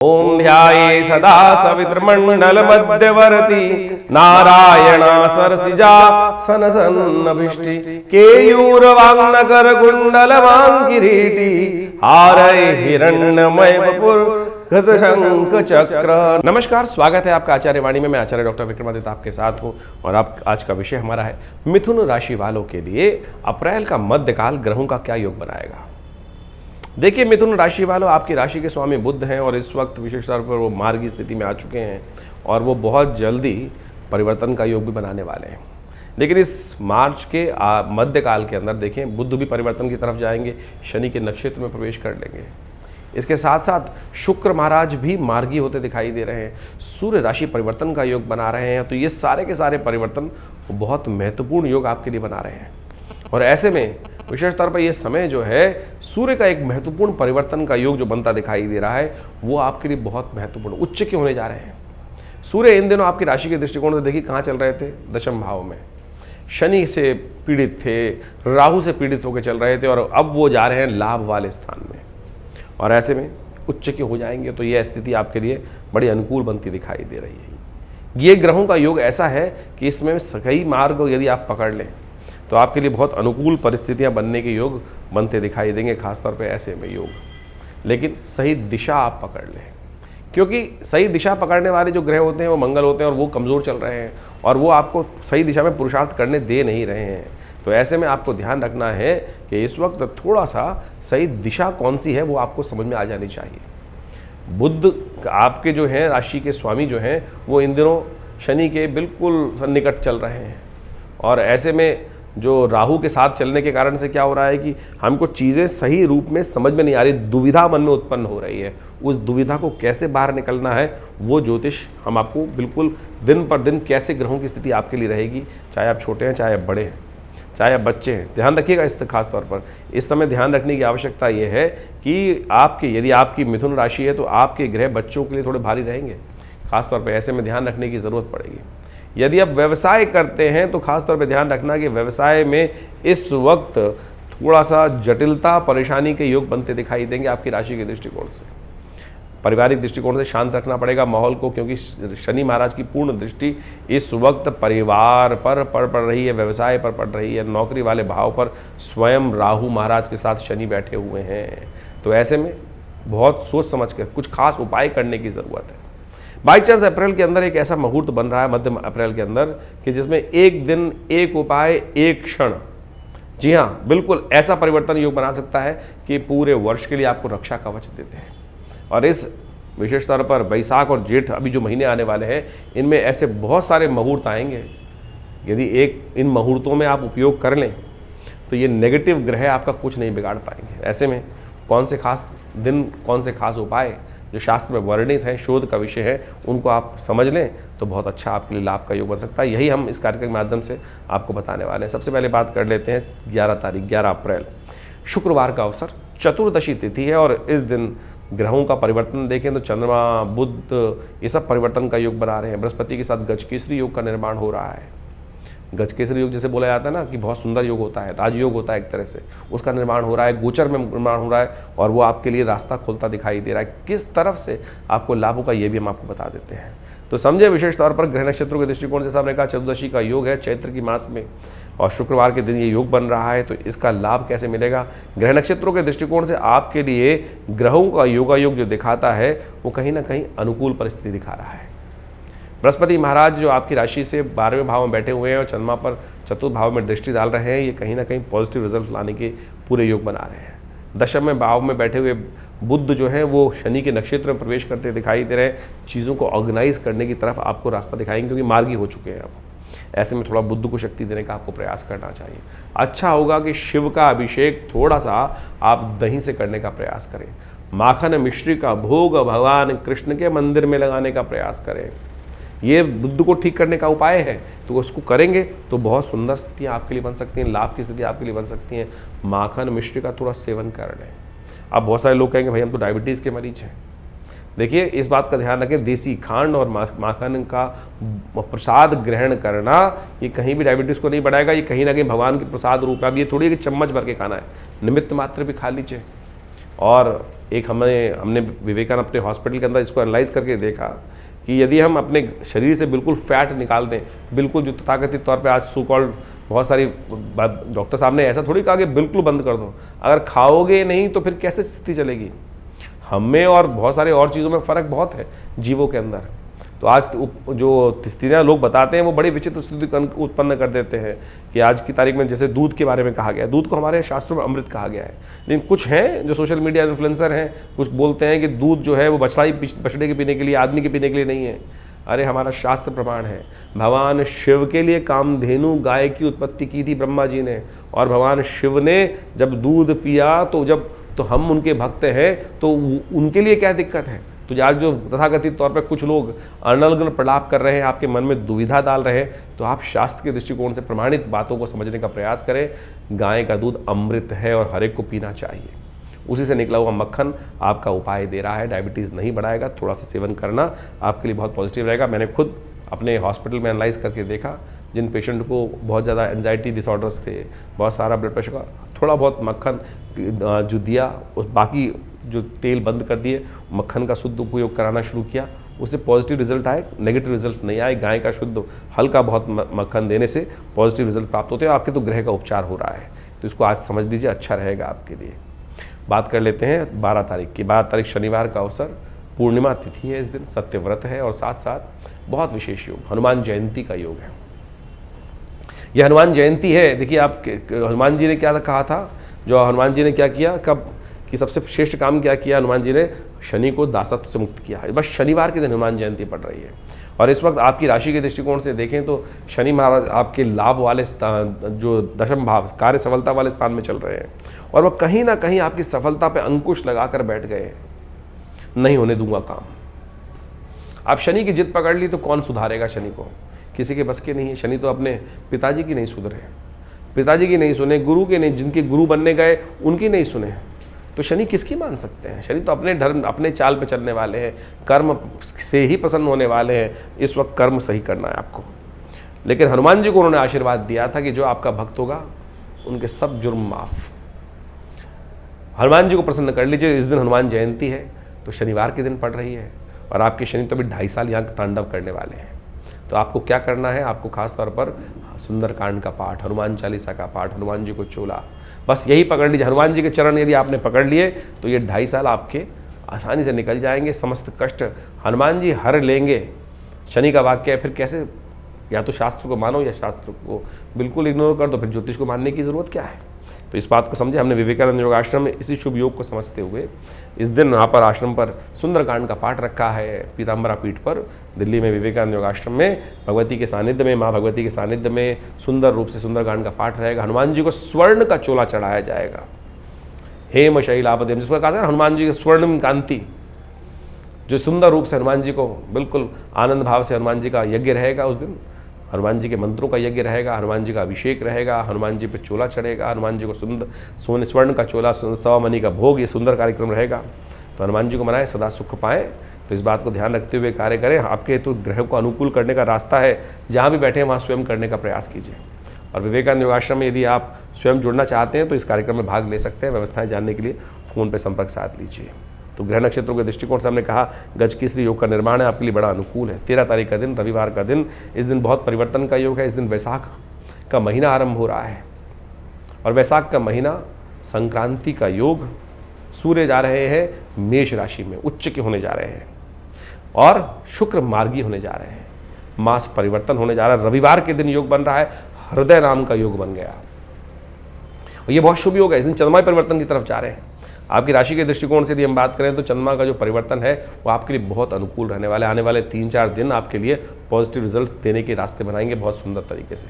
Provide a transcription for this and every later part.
ओम ध्याये सदा सवितृमंडल मध्यवर्ती नारायण सरसिजा सनसन्नभिष्टि केयूरवांगनकर कुंडल किरीटी हारय हिरण्यमय वपुर शंख चक्र। नमस्कार, स्वागत है आपका आचार्य वाणी में। मैं आचार्य डॉक्टर विक्रमादित्य आपके साथ हूं और आप आज का विषय हमारा है मिथुन राशि वालों के लिए अप्रैल का मध्यकाल ग्रहों का क्या योग बनाएगा। देखिए, मिथुन राशि वालों, आपकी राशि के स्वामी बुध हैं और इस वक्त विशेष तौर पर वो मार्गी स्थिति में आ चुके हैं और वो बहुत जल्दी परिवर्तन का योग भी बनाने वाले हैं। लेकिन इस मार्च के मध्यकाल के अंदर देखें, बुध भी परिवर्तन की तरफ जाएंगे, शनि के नक्षत्र में प्रवेश कर लेंगे। इसके साथ साथ शुक्र महाराज भी मार्गी होते दिखाई दे रहे हैं, सूर्य राशि परिवर्तन का योग बना रहे हैं। तो ये सारे के सारे परिवर्तन बहुत महत्वपूर्ण योग आपके लिए बना रहे हैं और ऐसे में विशेष तौर पर यह समय जो है सूर्य का एक महत्वपूर्ण परिवर्तन का योग जो बनता दिखाई दे रहा है वो आपके लिए बहुत महत्वपूर्ण उच्च के होने जा रहे हैं। सूर्य इन दिनों आपकी राशि के दृष्टिकोण से देखिए कहाँ चल रहे थे, दशम भाव में। शनि से पीड़ित थे, राहु से पीड़ित होकर चल रहे थे और अब वो जा रहे हैं लाभ वाले स्थान में और ऐसे में उच्च के हो जाएंगे। तो यह स्थिति आपके लिए बड़ी अनुकूल बनती दिखाई दे रही है। ये ग्रहों का योग ऐसा है कि इसमें सही मार्ग यदि आप पकड़ लें तो आपके लिए बहुत अनुकूल परिस्थितियां बनने के योग बनते दिखाई देंगे, खासतौर पे ऐसे में योग। लेकिन सही दिशा आप पकड़ लें, क्योंकि सही दिशा पकड़ने वाले जो ग्रह होते हैं वो मंगल होते हैं और वो कमज़ोर चल रहे हैं और वो आपको सही दिशा में पुरुषार्थ करने दे नहीं रहे हैं। तो ऐसे में आपको ध्यान रखना है कि इस वक्त थोड़ा सा सही दिशा कौन सी है वो आपको समझ में आ जानी चाहिए। बुध आपके जो हैं राशि के स्वामी जो हैं वो इन दिनों शनि के बिल्कुल निकट चल रहे हैं और ऐसे में जो राहु के साथ चलने के कारण से क्या हो रहा है कि हमको चीज़ें सही रूप में समझ में नहीं आ रही, दुविधा मन में उत्पन्न हो रही है। उस दुविधा को कैसे बाहर निकलना है वो ज्योतिष हम आपको बिल्कुल दिन पर दिन कैसे ग्रहों की स्थिति आपके लिए रहेगी, चाहे आप छोटे हैं, चाहे आप बड़े हैं, चाहे आप बच्चे हैं। ध्यान रखिएगा इस खास तौर पर इस समय ध्यान रखने की आवश्यकता ये है कि आपके यदि आपकी मिथुन राशि है तो आपके ग्रह बच्चों के लिए थोड़े भारी रहेंगे, खासतौर पर ऐसे में ध्यान रखने की ज़रूरत पड़ेगी। यदि आप व्यवसाय करते हैं तो खास तौर पे ध्यान रखना कि व्यवसाय में इस वक्त थोड़ा सा जटिलता परेशानी के योग बनते दिखाई देंगे आपकी राशि के दृष्टिकोण से। पारिवारिक दृष्टिकोण से शांत रखना पड़ेगा माहौल को, क्योंकि शनि महाराज की पूर्ण दृष्टि इस वक्त परिवार पर पड़ रही है, व्यवसाय पर पड़ रही है, नौकरी वाले भाव पर स्वयं राहु महाराज के साथ शनि बैठे हुए हैं। तो ऐसे में बहुत सोच समझ कर कुछ खास उपाय करने की ज़रूरत है। बाई चांस अप्रैल के अंदर एक ऐसा मुहूर्त बन रहा है मध्य अप्रैल के अंदर कि जिसमें एक दिन एक उपाय एक क्षण, जी हाँ बिल्कुल ऐसा परिवर्तन योग बना सकता है कि पूरे वर्ष के लिए आपको रक्षा कवच देते हैं। और इस विशेष तौर पर बैसाख और जेठ अभी जो महीने आने वाले हैं इनमें ऐसे बहुत सारे मुहूर्त आएंगे। यदि एक इन मुहूर्तों में आप उपयोग कर लें तो ये नेगेटिव ग्रह आपका कुछ नहीं बिगाड़ पाएंगे। ऐसे में कौन से खास दिन, कौन से खास उपाय जो शास्त्र में वर्णित है, शोध का विषय है, उनको आप समझ लें तो बहुत अच्छा आपके लिए लाभ का योग बन सकता है। यही हम इस कार्यक्रम के माध्यम से आपको बताने वाले हैं। सबसे पहले बात कर लेते हैं 11 अप्रैल शुक्रवार का अवसर, चतुर्दशी तिथि है और इस दिन ग्रहों का परिवर्तन देखें तो चंद्रमा, बुध, ये सब परिवर्तन का योग बना रहे हैं। बृहस्पति के साथ गजकेसरी योग का निर्माण हो रहा है। गजकेसरी योग जैसे बोला जाता है ना कि बहुत सुंदर योग होता है, राजयोग होता है एक तरह से, उसका निर्माण हो रहा है, गोचर में निर्माण हो रहा है और वो आपके लिए रास्ता खोलता दिखाई दे रहा है। किस तरफ से आपको लाभ होगा ये भी हम आपको बता देते हैं। तो समझे विशेष तौर पर ग्रह नक्षत्रों के दृष्टिकोण से सामने का चतुर्दशी का योग है चैत्र की मास में और शुक्रवार के दिन ये योग बन रहा है। तो इसका लाभ कैसे मिलेगा, ग्रह नक्षत्रों के दृष्टिकोण से आपके लिए ग्रहों का योगायोग जो दिखाता है वो कहीं ना कहीं अनुकूल परिस्थिति दिखा रहा है। बृहस्पति महाराज जो आपकी राशि से 12वें भाव में बैठे हुए हैं और चंद्रमा पर चतुर्थ भाव में दृष्टि डाल रहे हैं, ये कहीं ना कहीं पॉजिटिव रिजल्ट लाने के पूरे योग बना रहे हैं। दशम में भाव में बैठे हुए बुध जो है वो शनि के नक्षत्र में प्रवेश करते दिखाई दे रहे हैं, चीज़ों को ऑर्गेनाइज करने की तरफ आपको रास्ता दिखाएंगे क्योंकि मार्गी हो चुके हैं अब। ऐसे में थोड़ा बुद्ध को शक्ति देने का आपको प्रयास करना चाहिए। अच्छा होगा कि शिव का अभिषेक थोड़ा सा आप दही से करने का प्रयास करें, माखन मिश्री का भोग भगवान कृष्ण के मंदिर में लगाने का प्रयास करें। ये बुद्ध को ठीक करने का उपाय है, तो उसको करेंगे तो बहुत सुंदर स्थितियाँ आपके लिए बन सकती हैं, लाभ की स्थिति आपके लिए बन सकती हैं। माखन मिश्री का थोड़ा सेवन कर लें। अब बहुत सारे लोग कहेंगे भाई हम तो डायबिटीज़ के मरीज हैं। देखिए इस बात का ध्यान रखें, देसी खांड और माखन का प्रसाद ग्रहण करना ये कहीं भी डायबिटीज़ को नहीं बढ़ाएगा, ये कहीं ना कहीं भगवान के प्रसाद रूप है। अब ये थोड़ी कि चम्मच भर के खाना है, निमित्त मात्र भी खा लीजिए और एक हमने विवेकानंद अपने हॉस्पिटल के अंदर इसको एनालाइज करके देखा कि यदि हम अपने शरीर से बिल्कुल फैट निकाल दें, बिल्कुल जो तथाकथित तौर पे आज सो कॉल्ड बहुत सारी डॉक्टर साहब ने ऐसा थोड़ी कहा कि बिल्कुल बंद कर दो, अगर खाओगे नहीं तो फिर कैसे स्थिति चलेगी। हमें और बहुत सारे और चीज़ों में फ़र्क बहुत है जीवों के अंदर। तो आज जो स्थितियाँ लोग बताते हैं वो बड़ी विचित्र स्थिति उत्पन्न कर देते हैं कि आज की तारीख में जैसे दूध के बारे में कहा गया है, दूध को हमारे शास्त्रों में अमृत कहा गया है, लेकिन कुछ हैं जो सोशल मीडिया इन्फ्लुएंसर हैं, कुछ बोलते हैं कि दूध जो है वो बछड़े के पीने के लिए, आदमी के पीने के लिए नहीं है। अरे हमारा शास्त्र प्रमाण है, भगवान शिव के लिए कामधेनु गाय की उत्पत्ति की थी ब्रह्मा जी ने, और भगवान शिव ने जब दूध पिया तो हम उनके भक्त हैं, तो उनके लिए क्या दिक्कत है। तो आज जो तथाकथित तौर पर कुछ लोग अनर्गल प्रलाप कर रहे हैं, आपके मन में दुविधा डाल रहे हैं, तो आप शास्त्र के दृष्टिकोण से प्रमाणित बातों को समझने का प्रयास करें। गाय का दूध अमृत है और हर एक को पीना चाहिए। उसी से निकला हुआ मक्खन आपका उपाय दे रहा है, डायबिटीज़ नहीं बढ़ाएगा, थोड़ा सा सेवन करना आपके लिए बहुत पॉजिटिव रहेगा। मैंने खुद अपने हॉस्पिटल में एनालाइज करके देखा, जिन पेशेंट को बहुत ज़्यादा एंजाइटी डिसऑर्डर्स थे, बहुत सारा ब्लड प्रेशर का, थोड़ा बहुत मक्खन जो दिया, उस बाकी जो तेल बंद कर दिए, मक्खन का शुद्ध उपयोग कराना शुरू किया, उससे पॉजिटिव रिजल्ट आए, नेगेटिव रिजल्ट नहीं आए। गाय का शुद्ध हल्का बहुत मक्खन देने से पॉजिटिव रिजल्ट प्राप्त होते हैं। आपके तो ग्रह का उपचार हो रहा है, तो इसको आज समझ लीजिए, अच्छा रहेगा आपके लिए। बात कर लेते हैं 12 तारीख की। 12 तारीख शनिवार का अवसर, पूर्णिमा तिथि है इस दिन, सत्यव्रत है और साथ साथ बहुत विशेष योग, हनुमान जयंती का योग है। यह हनुमान जयंती है। देखिए आप, हनुमान जी ने क्या कहा था, जो हनुमान जी ने क्या किया, कब कि सबसे श्रेष्ठ काम क्या किया, हनुमान जी ने शनि को दासत्व से मुक्त किया। बस शनिवार के दिन हनुमान जयंती पड़ रही है। और इस वक्त आपकी राशि के दृष्टिकोण से देखें तो शनि महाराज आपके लाभ वाले स्थान, जो दशम भाव, कार्य सफलता वाले स्थान में चल रहे हैं, और वह कहीं ना कहीं आपकी सफलता पे अंकुश लगाकर बैठ गए हैं। नहीं होने दूंगा काम। आप शनि की जिद पकड़ ली तो कौन सुधारेगा शनि को, किसी के बस के नहीं है। शनि तो अपने पिताजी की नहीं सुधरे, पिताजी की नहीं सुने, गुरु के नहीं, जिनके गुरु बनने गए उनकी नहीं सुने, तो शनि किसकी मान सकते हैं। शनि तो अपने धर्म, अपने चाल पे चलने वाले हैं, कर्म से ही प्रसन्न होने वाले हैं। इस वक्त कर्म सही करना है आपको। लेकिन हनुमान जी को उन्होंने आशीर्वाद दिया था कि जो आपका भक्त होगा उनके सब जुर्म माफ। हनुमान जी को प्रसन्न कर लीजिए। इस दिन हनुमान जयंती है, तो शनिवार के दिन पड़ रही है, और आपके शनि तो अभी 2.5 साल यहाँ तांडव करने वाले हैं। तो आपको क्या करना है, आपको खास तौर पर सुंदरकांड का पाठ, हनुमान चालीसा का पाठ, हनुमान जी को चोला, बस यही पकड़ लीजिए। हनुमान जी के चरण यदि आपने पकड़ लिए तो ये 2.5 साल आपके आसानी से निकल जाएंगे। समस्त कष्ट हनुमान जी हर लेंगे। शनि का वाक्य है, फिर कैसे, या तो शास्त्र को मानो या शास्त्र को बिल्कुल इग्नोर कर दो, फिर ज्योतिष को मानने की ज़रूरत क्या है। तो इस बात को समझे। हमने विवेकानंद योग आश्रम में इसी शुभ योग को समझते हुए इस दिन यहाँ पर आश्रम पर सुंदरकांड का पाठ रखा है। पीताम्बरा पीठ पर दिल्ली में विवेकानंद योग आश्रम में भगवती के सानिध्य में, माँ भगवती के सानिध्य में सुंदर रूप से सुंदरकांड का पाठ रहेगा। हनुमान जी को स्वर्ण का चोला चढ़ाया जाएगा। हेम शैलापदेम, जिसको कहा था हनुमान जी की स्वर्णिम कांति, जो सुंदर रूप से हनुमान जी को बिल्कुल आनंद भाव से हनुमान जी का यज्ञ रहेगा। उस दिन हनुमान जी के मंत्रों का यज्ञ रहेगा, हनुमान जी का अभिषेक रहेगा, हनुमान जी पे चोला चढ़ेगा, हनुमान जी को सोने स्वर्ण का चोला, 100 मणि का भोग, ये सुंदर कार्यक्रम रहेगा। तो हनुमान जी को मनाएं, सदा सुख पाएं। तो इस बात को ध्यान रखते हुए कार्य करें। आपके तो ग्रह को अनुकूल करने का रास्ता है, जहाँ भी बैठे हैं वहाँ स्वयं करने का प्रयास कीजिए। और विवेकानंद योग आश्रम में यदि आप स्वयं जुड़ना चाहते हैं तो इस कार्यक्रम में भाग ले सकते हैं। व्यवस्थाएं जानने के लिए फ़ोन पर संपर्क साध लीजिए। तो ग्रह नक्षत्रों के दृष्टिकोण से हमने कहा गज केसरी योग का निर्माण है, आपके लिए बड़ा अनुकूल है। 13 तारीख का दिन, रविवार का दिन, इस दिन बहुत परिवर्तन का योग है। इस दिन वैशाख का महीना आरंभ हो रहा है, और वैशाख का महीना संक्रांति का योग, सूर्य जा रहे हैं मेष राशि में, उच्च के होने जा रहे हैं, और शुक्र मार्गी होने जा रहे हैं। मास परिवर्तन होने जा रहा है। रविवार के दिन योग बन रहा है, हृदय नाम का योग बन गया, और ये बहुत शुभ योग है। इस दिन चंद्रमा परिवर्तन की तरफ जा रहे हैं। आपकी राशि के दृष्टिकोण से यदि हम बात करें तो चंद्रमा का जो परिवर्तन है वो आपके लिए बहुत अनुकूल रहने वाले। आने वाले 3-4 दिन आपके लिए पॉजिटिव रिजल्ट्स देने के रास्ते बनाएंगे बहुत सुंदर तरीके से।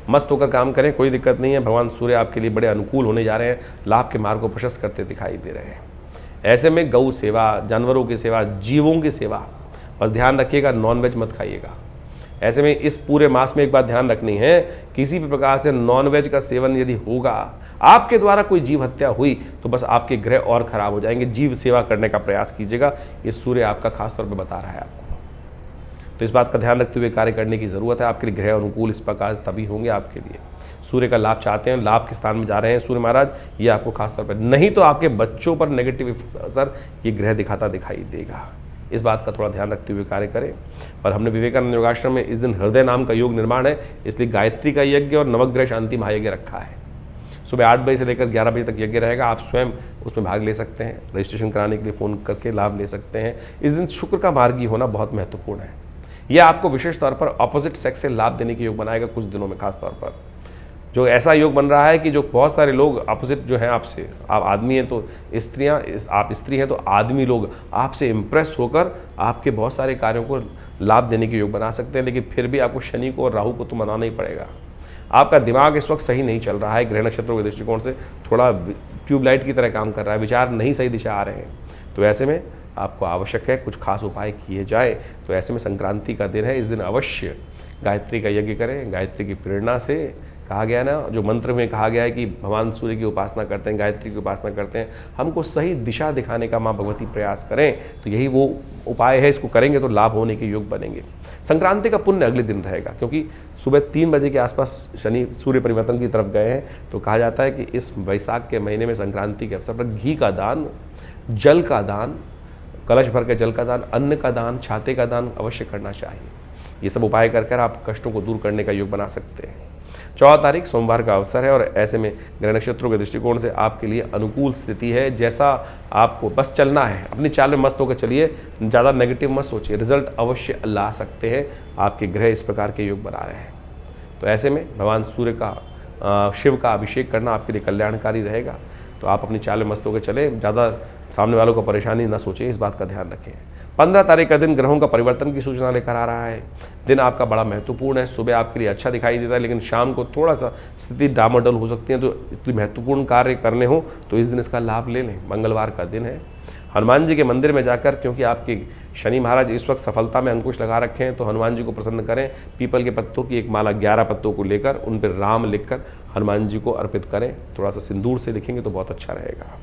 मस्त होकर काम करें, कोई दिक्कत नहीं है। भगवान सूर्य आपके लिए बड़े अनुकूल होने जा रहे हैं, लाभ के मार्ग को प्रशस्त करते दिखाई दे रहे हैं। ऐसे में गौ सेवा, जानवरों की सेवा, जीवों की सेवा, बस ध्यान रखिएगा, नॉनवेज मत खाइएगा। ऐसे में इस पूरे मास में एक बात ध्यान रखनी है, किसी भी प्रकार से नॉनवेज का सेवन यदि होगा, आपके द्वारा कोई जीव हत्या हुई तो बस आपके ग्रह और खराब हो जाएंगे। जीव सेवा करने का प्रयास कीजिएगा, ये सूर्य आपका खास तौर पे बता रहा है आपको। तो इस बात का ध्यान रखते हुए कार्य करने की ज़रूरत है। आपके लिए ग्रह अनुकूल इस प्रकार तभी होंगे आपके लिए। सूर्य का लाभ चाहते हैं, लाभ के स्थान में जा रहे हैं सूर्य महाराज, ये आपको खासतौर पर, नहीं तो आपके बच्चों पर नेगेटिव असर ये ग्रह दिखाता दिखाई देगा। इस बात का थोड़ा ध्यान रखते हुए कार्य करें। और हमने विवेकानंद योगाश्रम में इस दिन हृदय नाम का योग निर्माण है, इसलिए गायत्री का यज्ञ और नवग्रह शांति महायज्ञ रखा है। सुबह 8 बजे से लेकर 11 बजे तक यज्ञ रहेगा। आप स्वयं उसमें भाग ले सकते हैं, रजिस्ट्रेशन कराने के लिए फ़ोन करके लाभ ले सकते हैं। इस दिन शुक्र का मार्गी होना बहुत महत्वपूर्ण है। यह आपको विशेष तौर पर ऑपोजिट सेक्स से लाभ देने के योग बनाएगा कुछ दिनों में। खास तौर पर जो ऐसा योग बन रहा है कि जो बहुत सारे लोग अपोजिट जो हैं आपसे, आप आदमी हैं तो स्त्रियां, आप स्त्री हैं तो आदमी लोग आपसे इम्प्रेस होकर आपके बहुत सारे कार्यों को लाभ देने के योग बना सकते हैं। लेकिन फिर भी आपको शनि को और राहु को तो मनाना ही पड़ेगा। आपका दिमाग इस वक्त सही नहीं चल रहा है, ग्रह नक्षत्रों के दृष्टिकोण से थोड़ा ट्यूबलाइट की तरह काम कर रहा है, विचार नहीं सही दिशा आ रहे हैं। तो ऐसे में आपको आवश्यक है कुछ खास उपाय किए जाए। तो ऐसे में संक्रांति का दिन है, इस दिन अवश्य गायत्री का यज्ञ करें। गायत्री की प्रेरणा से कहा गया ना, जो मंत्र में कहा गया है कि भगवान सूर्य की उपासना करते हैं, गायत्री की उपासना करते हैं, हमको सही दिशा दिखाने का माँ भगवती प्रयास करें। तो यही वो उपाय है, इसको करेंगे तो लाभ होने के योग बनेंगे। संक्रांति का पुण्य अगले दिन रहेगा, क्योंकि सुबह 3 बजे के आसपास शनि सूर्य परिवर्तन की तरफ गए हैं। तो कहा जाता है कि इस वैशाख के महीने में संक्रांति के अवसर पर घी का दान, जल का दान, कलश भर के जल का दान, अन्न का दान, छाते का दान अवश्य करना चाहिए। ये सब उपाय कर आप कष्टों को दूर करने का योग बना सकते हैं। 14 तारीख सोमवार का अवसर है और ऐसे में ग्रह नक्षत्रों के दृष्टिकोण से आपके लिए अनुकूल स्थिति है। जैसा आपको बस चलना है, अपनी चाल में मस्त होकर चलिए, ज़्यादा नेगेटिव मत सोचिए, रिजल्ट अवश्य ला सकते हैं। आपके ग्रह इस प्रकार के योग बना रहे हैं। तो ऐसे में भगवान सूर्य का, शिव का अभिषेक करना आपके लिए कल्याणकारी रहेगा। तो आप अपनी चाल में मस्त होकर चले, ज़्यादा सामने वालों को परेशानी ना सोचें, इस बात का ध्यान रखें। 15 तारीख का दिन ग्रहों का परिवर्तन की सूचना लेकर आ रहा है। दिन आपका बड़ा महत्वपूर्ण है। सुबह आपके लिए अच्छा दिखाई देता है, लेकिन शाम को थोड़ा सा स्थिति डामाडोल हो सकती है। तो इतनी महत्वपूर्ण कार्य करने हो तो इस दिन इसका लाभ ले लें। मंगलवार का दिन है। हनुमान जी के मंदिर में जाकर, क्योंकि आपके शनि महाराज इस वक्त सफलता में अंकुश लगा रखे हैं, तो हनुमान जी को प्रसन्न करें। पीपल के पत्तों की एक माला 11 पत्तों को लेकर उन पर राम लिखकर हनुमान जी को अर्पित करें। थोड़ा सा सिंदूर से लिखेंगे तो बहुत अच्छा रहेगा।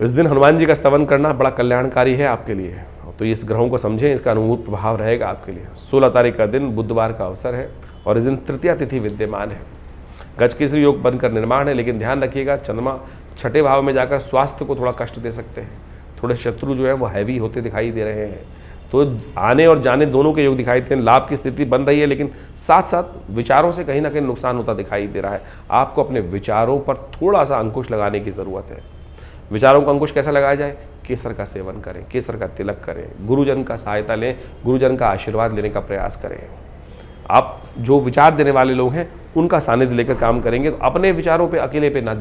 इस दिन हनुमान जी का स्तवन करना बड़ा कल्याणकारी है आपके लिए। तो इस ग्रहों को समझें, इसका अनुकूल प्रभाव रहेगा आपके लिए। 16 तारीख का दिन बुधवार का अवसर है और इस दिन तृतीया तिथि विद्यमान है। गजकेसरी योग बनकर निर्माण है, लेकिन ध्यान रखिएगा चंद्रमा 6ठे भाव में जाकर स्वास्थ्य को थोड़ा कष्ट दे सकते हैं। थोड़े शत्रु जो है वो हैवी होते दिखाई दे रहे हैं। तो आने और जाने दोनों के योग दिखाई देते हैं। लाभ की स्थिति बन रही है, लेकिन साथ साथ विचारों से कहीं ना कहीं नुकसान होता दिखाई दे रहा है। आपको अपने विचारों पर थोड़ा सा अंकुश लगाने की ज़रूरत है। विचारों का अंकुश कैसा लगाया जाए? केसर का सेवन करें, केसर का तिलक करें, गुरुजन का सहायता लें, गुरुजन का आशीर्वाद लेने का प्रयास करें। आप जो विचार देने वाले लोग हैं उनका सानिध्य लेकर काम करेंगे तो अपने विचारों पे अकेले पे ना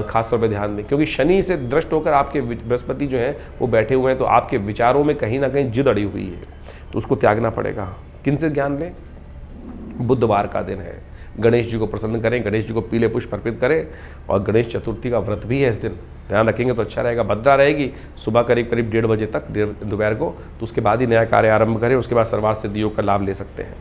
खासतौर पे ध्यान दें, क्योंकि शनि से दृष्ट होकर आपके बृहस्पति जो हैं वो बैठे हुए हैं। तो आपके विचारों में कहीं ना कहीं जिद अड़ी हुई है, तो उसको त्यागना पड़ेगा। किन से ज्ञान लें? बुधवार का दिन है। गणेश जी को प्रसन्न करें, गणेश जी को पीले पुष्प अर्पित करें। और गणेश चतुर्थी का व्रत भी है इस दिन, ध्यान रखेंगे तो अच्छा रहेगा। भद्रा रहेगी सुबह करीब 1:30 बजे तक, दोपहर को। तो उसके बाद ही नया कार्य आरंभ करें, उसके बाद सर्वार्थ सिद्धि योग का लाभ ले सकते हैं।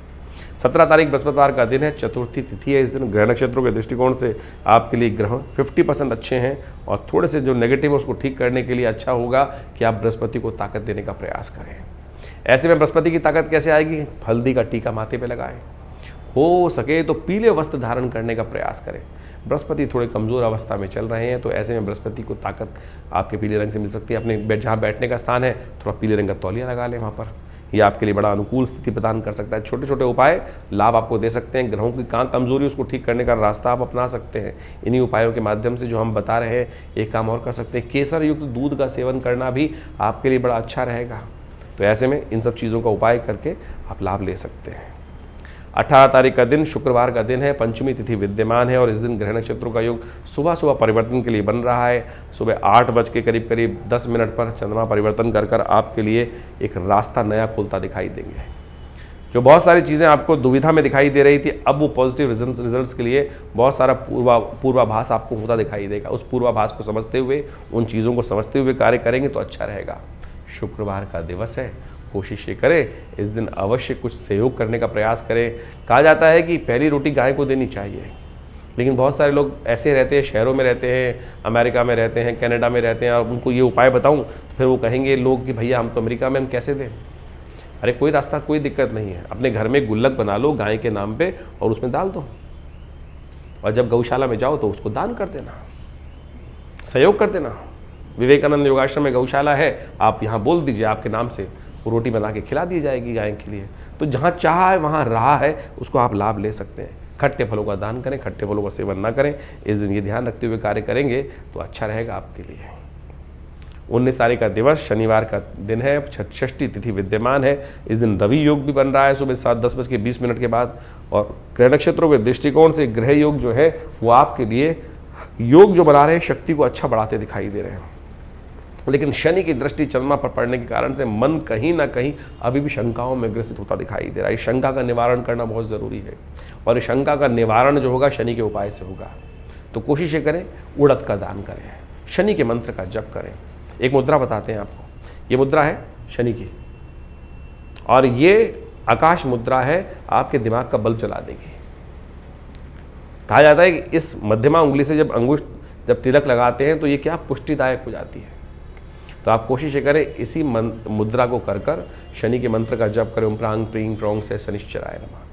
17 तारीख बृहस्पतिवार का दिन है, चतुर्थी तिथि है। इस दिन ग्रह नक्षत्रों के दृष्टिकोण से आपके लिए ग्रह 50% अच्छे हैं और थोड़े से जो नेगेटिव है उसको ठीक करने के लिए अच्छा होगा कि आप बृहस्पति को ताकत देने का प्रयास करें। ऐसे में बृहस्पति की ताकत कैसे आएगी? हल्दी का टीका माथे पे लगाएं, हो सके तो पीले वस्त्र धारण करने का प्रयास करें। बृहस्पति थोड़े कमज़ोर अवस्था में चल रहे हैं, तो ऐसे में बृहस्पति को ताकत आपके पीले रंग से मिल सकती है। अपने जहाँ बैठने का स्थान है थोड़ा पीले रंग का तौलिया लगा लें वहाँ पर, ये आपके लिए बड़ा अनुकूल स्थिति प्रदान कर सकता है। छोटे छोटे उपाय लाभ आपको दे सकते हैं। ग्रहों की कहाँ कमजोरी उसको ठीक करने का रास्ता आप अपना सकते हैं। इन्हीं उपायों के माध्यम से जो हम बता रहे हैं, एक काम और कर सकते हैं, केसर युक्त दूध का सेवन करना भी आपके लिए बड़ा अच्छा रहेगा। तो ऐसे में इन सब चीज़ों का उपाय करके आप लाभ ले सकते हैं। 18 तारीख का दिन शुक्रवार का दिन है, पंचमी तिथि विद्यमान है और इस दिन ग्रह नक्षत्रों का योग सुबह सुबह परिवर्तन के लिए बन रहा है। सुबह 8 बज के करीब 10 मिनट पर चंद्रमा परिवर्तन कर आपके लिए एक रास्ता नया खुलता दिखाई देंगे। जो बहुत सारी चीज़ें आपको दुविधा में दिखाई दे रही थी, अब वो पॉजिटिव रिजल्ट्स के लिए बहुत सारा पूर्वाभास आपको होता दिखाई देगा। उस पूर्वाभास को समझते हुए, उन चीज़ों को समझते हुए कार्य करेंगे तो अच्छा रहेगा। शुक्रवार का दिवस है, कोशिश ये करें इस दिन अवश्य कुछ सहयोग करने का प्रयास करें। कहा जाता है कि पहली रोटी गाय को देनी चाहिए, लेकिन बहुत सारे लोग ऐसे रहते हैं, शहरों में रहते हैं, अमेरिका में रहते हैं, कनाडा में रहते हैं, और उनको ये उपाय बताऊं तो फिर वो कहेंगे लोग कि भैया हम तो अमेरिका में, हम कैसे दें? अरे कोई रास्ता, कोई दिक्कत नहीं है, अपने घर में गुल्लक बना लो गाय के नाम पे और उसमें डाल दो, और जब गौशाला में जाओ तो उसको दान कर देना, सहयोग कर देना। विवेकानंद योगाश्रम में गौशाला है, आप यहाँ बोल दीजिए आपके नाम से, वो रोटी बना के खिला दी जाएगी गाय के लिए। तो जहाँ चाह है वहाँ रहा है, उसको आप लाभ ले सकते हैं। खट्टे फलों का दान करें, खट्टे फलों का सेवन ना करें। इस दिन ये ध्यान रखते हुए कार्य करेंगे तो अच्छा रहेगा आपके लिए। 19 तारीख का दिवस शनिवार का दिन है, षष्ठी तिथि विद्यमान है। इस दिन रवि योग भी बन रहा है सुबह 7:10 के बाद, और ग्रह नक्षत्रों के दृष्टिकोण से ग्रह योग जो है वो आपके लिए योग जो बना रहे हैं शक्ति को अच्छा बढ़ाते दिखाई दे रहे हैं। लेकिन शनि की दृष्टि चंद्रमा पर पड़ने के कारण से मन कहीं ना कहीं अभी भी शंकाओं में ग्रसित होता दिखाई दे रहा है। इस शंका का निवारण करना बहुत ज़रूरी है, और इस शंका का निवारण जो होगा शनि के उपाय से होगा। तो कोशिश करें उड़द का दान करें, शनि के मंत्र का जप करें। एक मुद्रा बताते हैं आपको, ये मुद्रा है शनि की, और ये आकाश मुद्रा है, आपके दिमाग का बल्ब जला देगी। कहा जाता है कि इस मध्यमा उंगली से जब अंगुष्ठ जब तिलक लगाते हैं तो ये क्या पुष्टिदायक हो जाती है। तो आप कोशिश करें इसी मुद्रा को कर कर शनि के मंत्र का जप करें, ओम प्रांग प्रींग प्रोंग से शनिश्चराय नमः।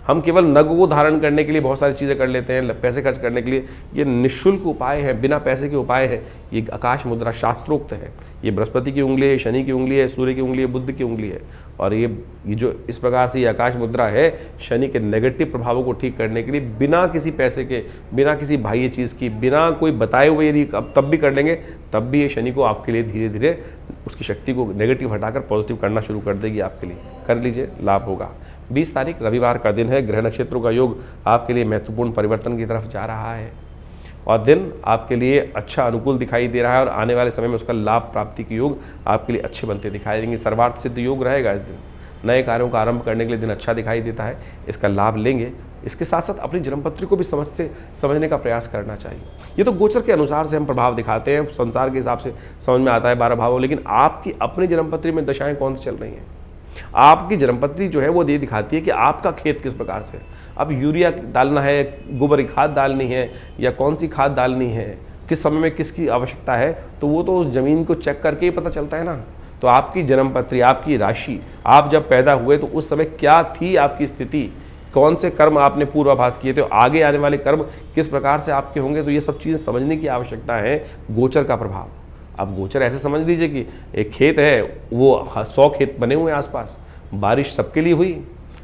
हम केवल नग को धारण करने के लिए बहुत सारी चीज़ें कर लेते हैं, पैसे खर्च करने के लिए। ये निःशुल्क उपाय है, बिना पैसे के उपाय है। ये आकाश मुद्रा शास्त्रोक्त है। ये बृहस्पति की उंगली है, शनि की उंगली है, सूर्य की उंगली है, बुद्ध की उंगली है। और ये जो इस प्रकार से ये आकाश मुद्रा है शनि के नेगेटिव प्रभावों को ठीक करने के लिए, बिना किसी पैसे के, बिना किसी बाह्य चीज़ की, बिना कोई बताए हुए यदि तब भी कर लेंगे तब भी ये शनि को आपके लिए धीरे धीरे उसकी शक्ति को नेगेटिव हटाकर पॉजिटिव करना शुरू कर देगी आपके लिए। कर लीजिए, लाभ होगा। 20 तारीख रविवार का दिन है, ग्रह नक्षत्रों का योग आपके लिए महत्वपूर्ण परिवर्तन की तरफ जा रहा है, और दिन आपके लिए अच्छा अनुकूल दिखाई दे रहा है, और आने वाले समय में उसका लाभ प्राप्ति के योग आपके लिए अच्छे बनते दिखाई देंगे। सर्वार्थ सिद्ध योग रहेगा इस दिन। नए कार्यों का आरंभ करने के लिए दिन अच्छा दिखाई देता है, इसका लाभ लेंगे। इसके साथ साथ अपनी जन्मपत्री को भी समझने का प्रयास करना चाहिए। ये तो गोचर के अनुसार से हम प्रभाव दिखाते हैं, संसार के हिसाब से समझ में आता है 12 भावों, लेकिन आपकी अपनी जन्मपत्री में दशाएं कौन सी चल रही हैं। आपकी जन्मपत्री जो है वो ये दिखाती है कि आपका खेत किस प्रकार से, अब यूरिया डालना है, गोबर की खाद डालनी है, या कौन सी खाद डालनी है, किस समय में किसकी आवश्यकता है, तो वो तो उस जमीन को चेक करके ही पता चलता है ना। तो आपकी जन्मपत्री, आपकी राशि, आप जब पैदा हुए तो उस समय क्या थी आपकी स्थिति, कौन से कर्म आपने पूर्वाभास किए थे, आगे आने वाले कर्म किस प्रकार से आपके होंगे, तो ये सब चीज़ें समझने की आवश्यकता है। गोचर का प्रभाव, अब गोचर ऐसे समझ लीजिए कि एक खेत है, वो 100 खेत बने हुए हैं आसपास, बारिश सबके लिए हुई,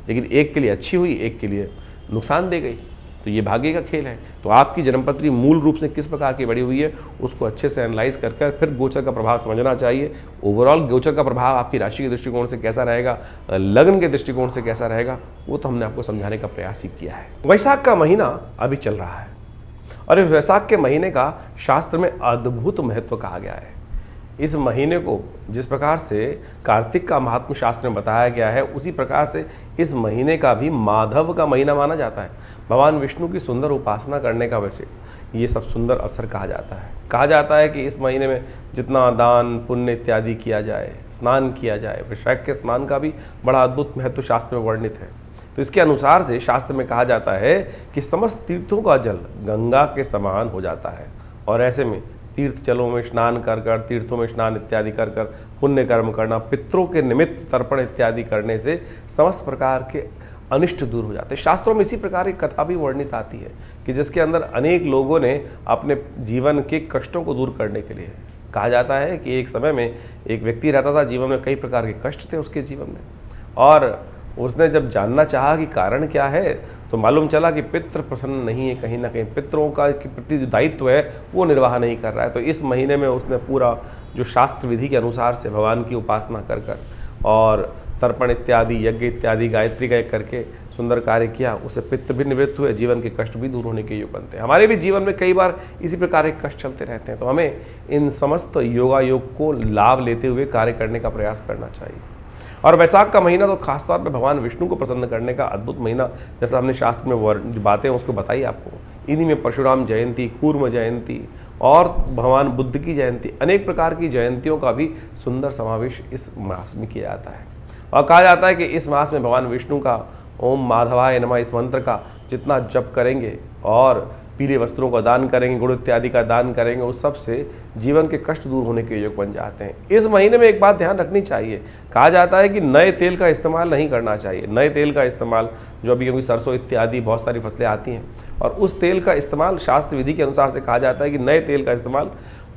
लेकिन एक के लिए अच्छी हुई, एक के लिए नुकसान दे गई, तो ये भाग्य का खेल है। तो आपकी जन्मपत्री मूल रूप से किस प्रकार की बड़ी हुई है उसको अच्छे से एनालाइज कर फिर गोचर का प्रभाव समझना चाहिए। ओवरऑल गोचर का प्रभाव आपकी राशि के दृष्टिकोण से कैसा रहेगा, लग्न के दृष्टिकोण से कैसा रहेगा, वो तो हमने आपको समझाने का प्रयास ही किया है। वैशाख का महीना अभी चल रहा है, और इस वैशाख के महीने का शास्त्र में अद्भुत महत्व कहा गया है। इस महीने को जिस प्रकार से कार्तिक का महात्म शास्त्र में बताया गया है, उसी प्रकार से इस महीने का भी माधव का महीना माना जाता है। भगवान विष्णु की सुंदर उपासना करने का वैसे ये सब सुंदर अवसर कहा जाता है। कहा जाता है कि इस महीने में जितना दान पुण्य इत्यादि किया जाए, स्नान किया जाए, वैशाख के स्नान का भी बड़ा अद्भुत महत्व शास्त्र में वर्णित है। तो इसके अनुसार से शास्त्र में कहा जाता है कि समस्त तीर्थों का जल गंगा के समान हो जाता है, और ऐसे में तीर्थ जलों में स्नान कर कर, तीर्थों में स्नान इत्यादि कर कर पुण्य कर्म करना, पितरों के निमित्त तर्पण इत्यादि करने से समस्त प्रकार के अनिष्ट दूर हो जाते हैं। शास्त्रों में इसी प्रकार की कथा भी वर्णित आती है कि जिसके अंदर अनेक लोगों ने अपने जीवन के कष्टों को दूर करने के लिए, कहा जाता है कि एक समय में एक व्यक्ति रहता था, जीवन में कई प्रकार के कष्ट थे उसके जीवन में, और उसने जब जानना चाहा कि कारण क्या है तो मालूम चला कि पितृ प्रसन्न नहीं है, कहीं ना कहीं पितरों का के प्रति जो दायित्व है वो निर्वाह नहीं कर रहा है। तो इस महीने में उसने पूरा जो शास्त्र विधि के अनुसार से भगवान की उपासना कर कर और तर्पण इत्यादि, यज्ञ इत्यादि, गायत्री का करके सुंदर कार्य किया, उससे पितृ भी निवृत्त हुए, जीवन के कष्ट भी दूर होने के योग बनते हैं। हमारे भी जीवन में कई बार इसी प्रकार के कष्ट चलते रहते हैं, तो हमें इन समस्त योगायोग को लाभ लेते हुए कार्य करने का प्रयास करना चाहिए। और वैशाख का महीना तो खासतौर पर भगवान विष्णु को प्रसन्न करने का अद्भुत महीना, जैसा हमने शास्त्र में जो बातें हैं उसको बताई आपको। इन्हीं में परशुराम जयंती, कूर्म जयंती और भगवान बुद्ध की जयंती, अनेक प्रकार की जयंतियों का भी सुंदर समावेश इस मास में किया जाता है। और कहा जाता है कि इस मास में भगवान विष्णु का ओम माधवाय नमः इस मंत्र का जितना जप करेंगे और पीले वस्त्रों का दान करेंगे, गुड़ इत्यादि का दान करेंगे, उस सब से जीवन के कष्ट दूर होने के योग बन जाते हैं। इस महीने में एक बात ध्यान रखनी चाहिए, कहा जाता है कि नए तेल का इस्तेमाल नहीं करना चाहिए। नए तेल का इस्तेमाल जो अभी क्योंकि सरसों इत्यादि बहुत सारी फसलें आती हैं, और उस तेल का इस्तेमाल शास्त्र विधि के अनुसार से कहा जाता है कि नए तेल का इस्तेमाल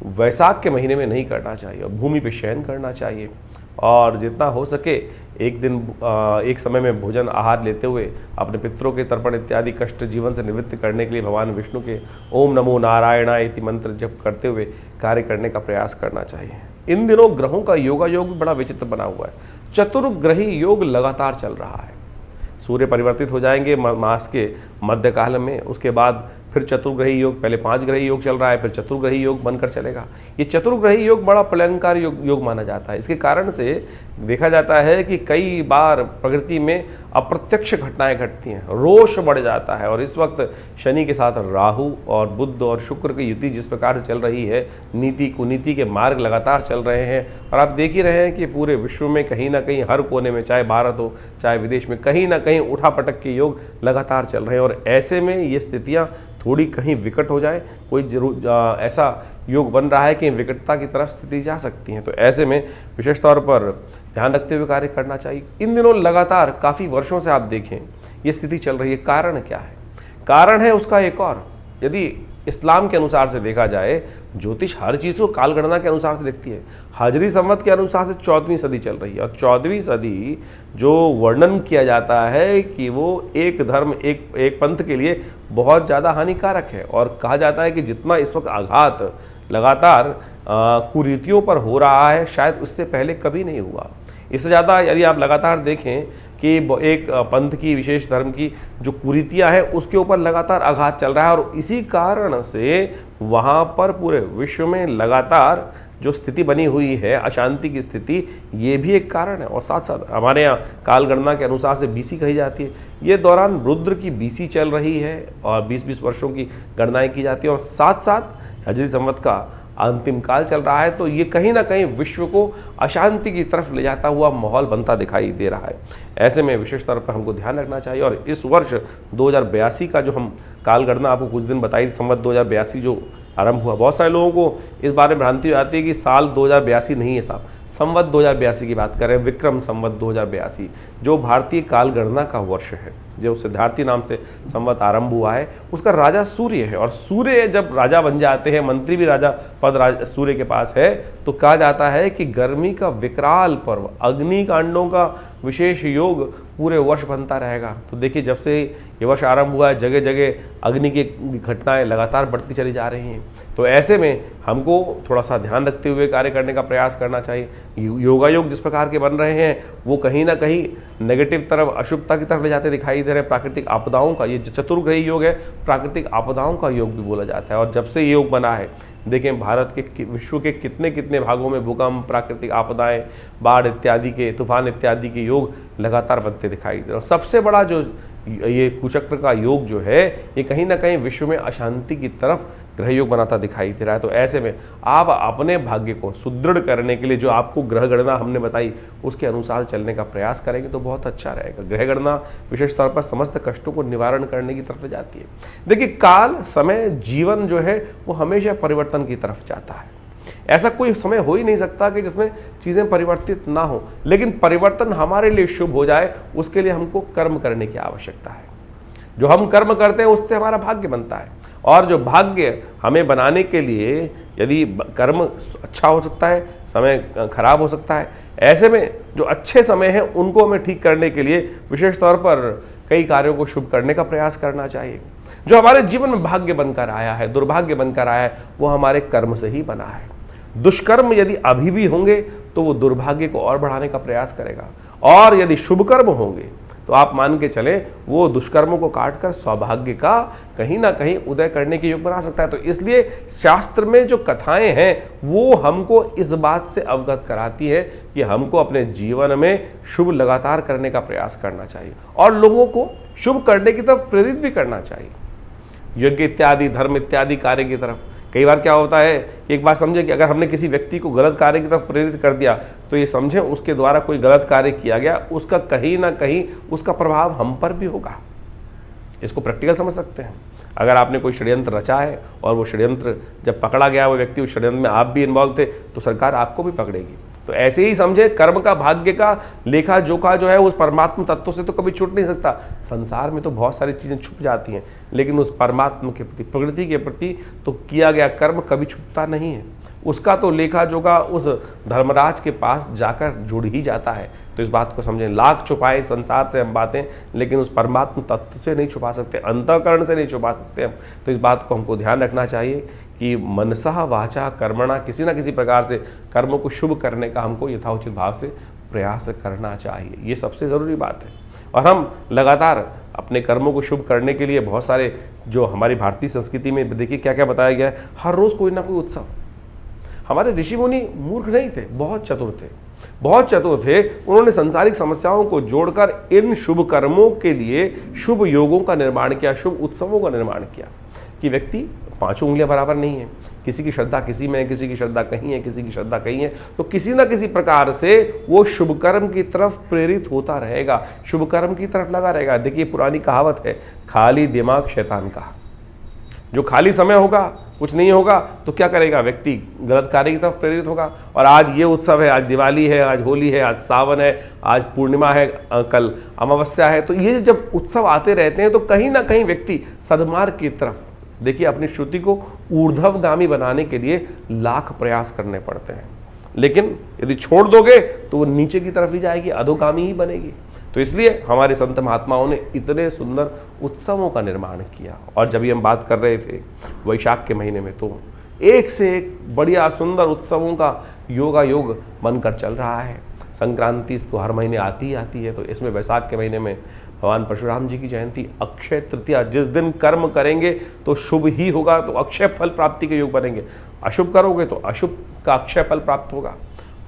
वैशाख के महीने में नहीं करना चाहिए और भूमि पे शयन करना चाहिए। और जितना हो सके एक दिन एक समय में भोजन आहार लेते हुए अपने पितरों के तर्पण इत्यादि कष्ट जीवन से निवृत्त करने के लिए भगवान विष्णु के ओम नमो नारायणाय इति मंत्र जप करते हुए कार्य करने का प्रयास करना चाहिए। इन दिनों ग्रहों का योगा योग भी बड़ा विचित्र बना हुआ है। चतुर्ग्रही योग लगातार चल रहा है। सूर्य परिवर्तित हो जाएंगे मास के मध्यकाल में, उसके बाद फिर चतुर्ग्रही योग, पहले 5 ग्रही योग चल रहा है, फिर चतुर्ग्रही योग बनकर चलेगा। ये चतुर्ग्रही योग बड़ा प्रलंकार योग माना जाता है। इसके कारण से देखा जाता है कि कई बार प्रकृति में अप्रत्यक्ष घटनाएं घटती हैं, रोष बढ़ जाता है। और इस वक्त शनि के साथ राहु और बुध और शुक्र की युति जिस प्रकार से चल रही है, नीति कुनीति के मार्ग लगातार चल रहे हैं। और आप देख ही रहे हैं कि पूरे विश्व में कहीं ना कहीं हर कोने में, चाहे भारत हो चाहे विदेश में, कहीं ना कहीं उठापटक के योग लगातार चल रहे हैं। और ऐसे में ये स्थितियाँ थोड़ी कहीं विकट हो जाए, कोई जरूर ऐसा योग बन रहा है कि विकटता की तरफ स्थिति जा सकती है। तो ऐसे में विशेष तौर पर ध्यान रखते हुए कार्य करना चाहिए। इन दिनों लगातार काफ़ी वर्षों से आप देखें ये स्थिति चल रही है। कारण क्या है? कारण है उसका एक और, यदि इस्लाम के अनुसार से देखा जाए, ज्योतिष हर चीज़ को काल गणना के अनुसार से देखती है। हाजरी संवत के अनुसार से 14वीं सदी चल रही है, और 14वीं सदी जो वर्णन किया जाता है कि वो एक धर्म एक पंथ के लिए बहुत ज़्यादा हानिकारक है। और कहा जाता है कि जितना इस वक्त आघात लगातार कुरीतियों पर हो रहा है, शायद उससे पहले कभी नहीं हुआ। इससे ज़्यादा यदि आप लगातार देखें कि एक पंथ की, विशेष धर्म की जो कुरीतियाँ हैं उसके ऊपर लगातार आघात चल रहा है। और इसी कारण से वहाँ पर पूरे विश्व में लगातार जो स्थिति बनी हुई है, अशांति की स्थिति, ये भी एक कारण है। और साथ साथ हमारे यहाँ काल गणना के अनुसार से बीसी कही जाती है। ये दौरान रुद्र की बीसी चल रही है और 20-20 वर्षों की गणनाएँ की जाती है, और साथ साथ हजरी संवत का अंतिम काल चल रहा है। तो ये कहीं ना कहीं विश्व को अशांति की तरफ ले जाता हुआ माहौल बनता दिखाई दे रहा है। ऐसे में विशेष तौर पर हमको ध्यान रखना चाहिए। और इस वर्ष 2082 का जो हम काल गणना आपको कुछ दिन बताई, संवत 2082 जो आरंभ हुआ, बहुत सारे लोगों को इस बारे में भ्रांति आती है कि साल 2082 नहीं है साहब, संवत 2082 की बात करें, विक्रम संवत 2082 जो भारतीय काल गणना का वर्ष है, जो सिद्धार्थी नाम से संवत आरंभ हुआ है। उसका राजा सूर्य है, और सूर्य जब राजा बन जाते हैं, मंत्री भी राजा पद सूर्य के पास है, तो कहा जाता है कि गर्मी का विकराल पर्व, अग्निकांडों का विशेष योग पूरे वर्ष बनता रहेगा। तो देखिए, जब से ये वर्ष आरंभ हुआ है, जगह जगह अग्नि की घटनाएं लगातार बढ़ती चली जा रही हैं। तो ऐसे में हमको थोड़ा सा ध्यान रखते हुए कार्य करने का प्रयास करना चाहिए। योगा योग जिस प्रकार के बन रहे हैं वो कहीं ना कहीं नेगेटिव तरफ, अशुभता की तरफ ले जाते दिखाई दे रहे हैं। प्राकृतिक आपदाओं का, ये चतुर्ग्रही योग है, प्राकृतिक आपदाओं का योग भी बोला जाता है। और जब से ये योग बना है, देखें भारत के, विश्व के कितने कितने भागों में भूकंप, प्राकृतिक आपदाएं, बाढ़ इत्यादि के, तूफान इत्यादि के योग लगातार बनते दिखाई दे रहे हैं। और सबसे बड़ा जो ये कुचक्र का योग जो है, ये कहीं ना कहीं विश्व में अशांति की तरफ ग्रह योग बनाता दिखाई दे रहा है। तो ऐसे में आप अपने भाग्य को सुदृढ़ करने के लिए जो आपको ग्रह गणना हमने बताई उसके अनुसार चलने का प्रयास करेंगे तो बहुत अच्छा रहेगा। ग्रह गणना विशेष तौर पर समस्त कष्टों को निवारण करने की तरफ जाती है। देखिए, काल, समय, जीवन जो है वो हमेशा परिवर्तन की तरफ जाता है। ऐसा कोई समय हो ही नहीं सकता कि जिसमें चीज़ें परिवर्तित ना हो, लेकिन परिवर्तन हमारे लिए शुभ हो जाए उसके लिए हमको कर्म करने की आवश्यकता है। जो हम कर्म करते हैं उससे हमारा भाग्य बनता है, और जो भाग्य हमें बनाने के लिए यदि कर्म अच्छा हो सकता है, समय खराब हो सकता है। ऐसे में जो अच्छे समय हैं उनको हमें ठीक करने के लिए विशेष तौर पर कई कार्यों को शुभ करने का प्रयास करना चाहिए। जो हमारे जीवन में भाग्य बनकर आया है, दुर्भाग्य बनकर आया है, वो हमारे कर्म से ही बना है। दुष्कर्म यदि अभी भी होंगे तो वो दुर्भाग्य को और बढ़ाने का प्रयास करेगा, और यदि शुभ कर्म होंगे तो आप मान के चले वो दुष्कर्मों को काटकर सौभाग्य का कहीं ना कहीं उदय करने के योग बना सकता है। तो इसलिए शास्त्र में जो कथाएं हैं वो हमको इस बात से अवगत कराती है कि हमको अपने जीवन में शुभ लगातार करने का प्रयास करना चाहिए, और लोगों को शुभ करने की तरफ प्रेरित भी करना चाहिए। यज्ञ इत्यादि, धर्म इत्यादि कार्य की तरफ कई बार क्या होता है कि एक बात समझे कि अगर हमने किसी व्यक्ति को गलत कार्य की तरफ प्रेरित कर दिया तो ये समझें उसके द्वारा कोई गलत कार्य किया गया, उसका कहीं ना कहीं उसका प्रभाव हम पर भी होगा। इसको प्रैक्टिकल समझ सकते हैं। अगर आपने कोई षड्यंत्र रचा है और वो षड्यंत्र जब पकड़ा गया, वो व्यक्ति उस षड्यंत्र में आप भी इन्वॉल्व थे, तो सरकार आपको भी पकड़ेगी। तो ऐसे ही समझे, कर्म का भाग्य का लेखा जोखा जो है उस परमात्मा तत्व से तो कभी छूट नहीं सकता। संसार में तो बहुत सारी चीज़ें छुप जाती हैं, लेकिन उस परमात्मा के प्रति, प्रकृति के प्रति तो किया गया कर्म कभी छुपता नहीं है। उसका तो लेखा जोखा उस धर्मराज के पास जाकर जुड़ ही जाता है। तो इस बात को समझें, लाख छुपाए संसार से हम बातें, लेकिन उस परमात्मा तत्व से नहीं छुपा सकते, अंतःकरण से नहीं छुपा सकते हम। तो इस बात को हमको ध्यान रखना चाहिए कि मनसा वाचा कर्मणा, किसी ना किसी प्रकार से कर्मों को शुभ करने का हमको यथाउचित भाव से प्रयास करना चाहिए। ये सबसे ज़रूरी बात है। और हम लगातार अपने कर्मों को शुभ करने के लिए बहुत सारे, जो हमारी भारतीय संस्कृति में देखिए क्या क्या बताया गया है, हर रोज़ कोई ना कोई उत्सव। हमारे ऋषि मुनि मूर्ख नहीं थे, बहुत चतुर थे, बहुत चतुर थे। उन्होंने संसारिक समस्याओं को जोड़कर इन शुभ कर्मों के लिए शुभ योगों का निर्माण किया, शुभ उत्सवों का निर्माण किया। कि व्यक्ति पांचों उंगलियां बराबर नहीं है, किसी की श्रद्धा किसी में है, किसी की श्रद्धा कहीं है, किसी की श्रद्धा कहीं है, तो किसी ना किसी प्रकार से वो शुभ कर्म की तरफ प्रेरित होता रहेगा, शुभ कर्म की तरफ लगा रहेगा। देखिए पुरानी कहावत है, खाली दिमाग शैतान का। जो खाली समय होगा, कुछ नहीं होगा, तो क्या करेगा व्यक्ति? गलत कार्य की तरफ प्रेरित होगा। और आज ये उत्सव है, आज दिवाली है, आज होली है, आज सावन है, आज पूर्णिमा है, कल अमावस्या है। तो ये जब उत्सव आते रहते हैं तो कहीं ना कहीं व्यक्ति सद्मार्ग की तरफ, देखिए अपनी श्रुति को ऊर्ध्वगामी बनाने के लिए लाख प्रयास करने पड़ते हैं, लेकिन यदि छोड़ दोगे तो वो नीचे की तरफ ही जाएगी, अधोगामी ही बनेगी। तो इसलिए हमारे संत महात्माओं ने इतने सुंदर उत्सवों का निर्माण किया। और जब भी हम बात कर रहे थे वैशाख के महीने में, तो एक से एक बढ़िया सुंदर उत्सवों का योगायोग बनकर चल रहा है। संक्रांति तो हर महीने आती ही आती है, तो इसमें वैशाख के महीने में भगवान परशुराम जी की जयंती, अक्षय तृतीया, जिस दिन कर्म करेंगे तो शुभ ही होगा, तो अक्षय फल प्राप्ति के योग बनेंगे। अशुभ करोगे तो अशुभ का अक्षय फल प्राप्त होगा,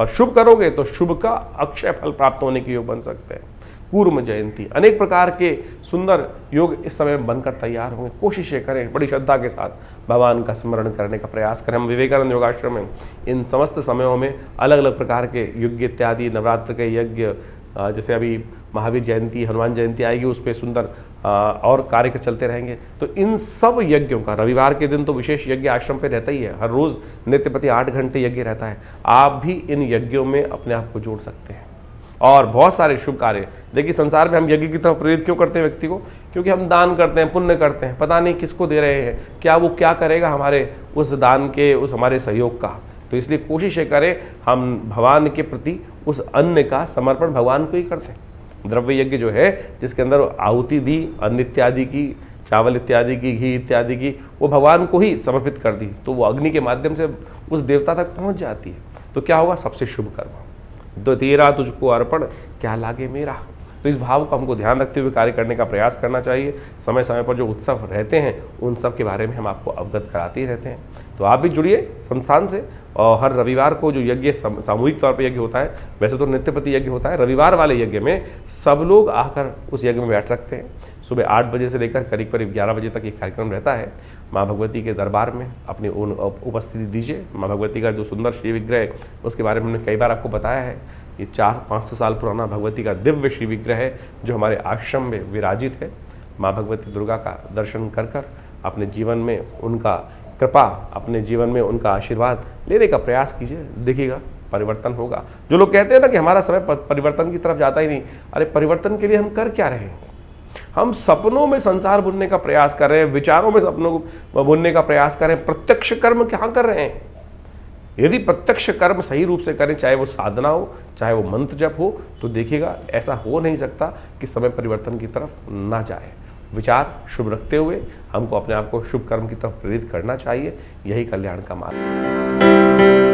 और शुभ करोगे तो शुभ का अक्षय फल प्राप्त होने के योग बन सकते हैं। कूर्म जयंती, अनेक प्रकार के सुंदर योग इस समय बनकर तैयार होंगे। कोशिशें करें, बड़ी श्रद्धा के साथ भगवान का स्मरण करने का प्रयास करें। हम विवेकानंद योगाश्रम में इन समस्त समयों में अलग अलग प्रकार के यज्ञ इत्यादि, नवरात्र के यज्ञ, जैसे अभी महावीर जयंती, हनुमान जयंती आएगी, उस पर सुंदर और कार्य चलते रहेंगे। तो इन सब यज्ञों का रविवार के दिन तो विशेष यज्ञ आश्रम पे रहता ही है, हर रोज़ नित्य प्रति 8 घंटे यज्ञ रहता है। आप भी इन यज्ञों में अपने आप को जोड़ सकते हैं और बहुत सारे शुभ कार्य। देखिए संसार में हम यज्ञ की तरफ प्रेरित क्यों करते हैं व्यक्ति को? क्योंकि हम दान करते हैं, पुण्य करते हैं, पता नहीं किसको दे रहे हैं, क्या वो क्या करेगा हमारे उस दान के, उस हमारे सहयोग का। तो इसलिए कोशिश करें हम भगवान के प्रति उस अन्न का समर्पण भगवान को ही करते हैं। द्रव्य यज्ञ जो है, जिसके अंदर आहुति दी, अन्न इत्यादि की, चावल इत्यादि की, घी इत्यादि की, वो भगवान को ही समर्पित कर दी, तो वो अग्नि के माध्यम से उस देवता तक पहुँच जाती है। तो क्या होगा? सबसे शुभ कर्म। तो तेरा तुझको अर्पण, क्या लागे मेरा। तो इस भाव को हमको ध्यान रखते हुए कार्य करने का प्रयास करना चाहिए। समय समय पर जो उत्सव रहते हैं उन सब के बारे में हम आपको अवगत कराते ही रहते हैं। तो आप भी जुड़िए संस्थान से, और हर रविवार को जो यज्ञ सामूहिक तौर पर यज्ञ होता है, वैसे तो नित्य प्रति यज्ञ होता है, रविवार वाले यज्ञ में सब लोग आकर उस यज्ञ में बैठ सकते हैं। सुबह 8 बजे से लेकर करीब करीब 11 बजे तक ये कार्यक्रम रहता है। माँ भगवती के दरबार में अपनी उपस्थिति दीजिए। माँ भगवती का जो सुंदर श्री विग्रह है उसके बारे में हमने कई बार आपको बताया है। ये 400-500 साल पुराना भगवती का दिव्य श्री विग्रह है जो हमारे आश्रम में विराजित है। माँ भगवती दुर्गा का दर्शन कर कर अपने जीवन में उनका कृपा, अपने जीवन में उनका आशीर्वाद लेने का प्रयास कीजिए, देखिएगा परिवर्तन होगा। जो लोग कहते हैं ना कि हमारा समय परिवर्तन की तरफ जाता ही नहीं, अरे परिवर्तन के लिए हम कर क्या रहे हैं? हम सपनों में संसार बुनने का प्रयास कर रहे हैं, विचारों में सपनों को बुनने का प्रयास कर रहे हैं। प्रत्यक्ष कर्म क्या कर रहे हैं? यदि प्रत्यक्ष कर्म सही रूप से करें, चाहे वो साधना हो, चाहे वो मंत्र जप हो, तो देखिएगा ऐसा हो नहीं सकता कि समय परिवर्तन की तरफ ना जाए। विचार शुभ रखते हुए हमको अपने आप को शुभ कर्म की तरफ प्रेरित करना चाहिए। यही कल्याण का मार्ग।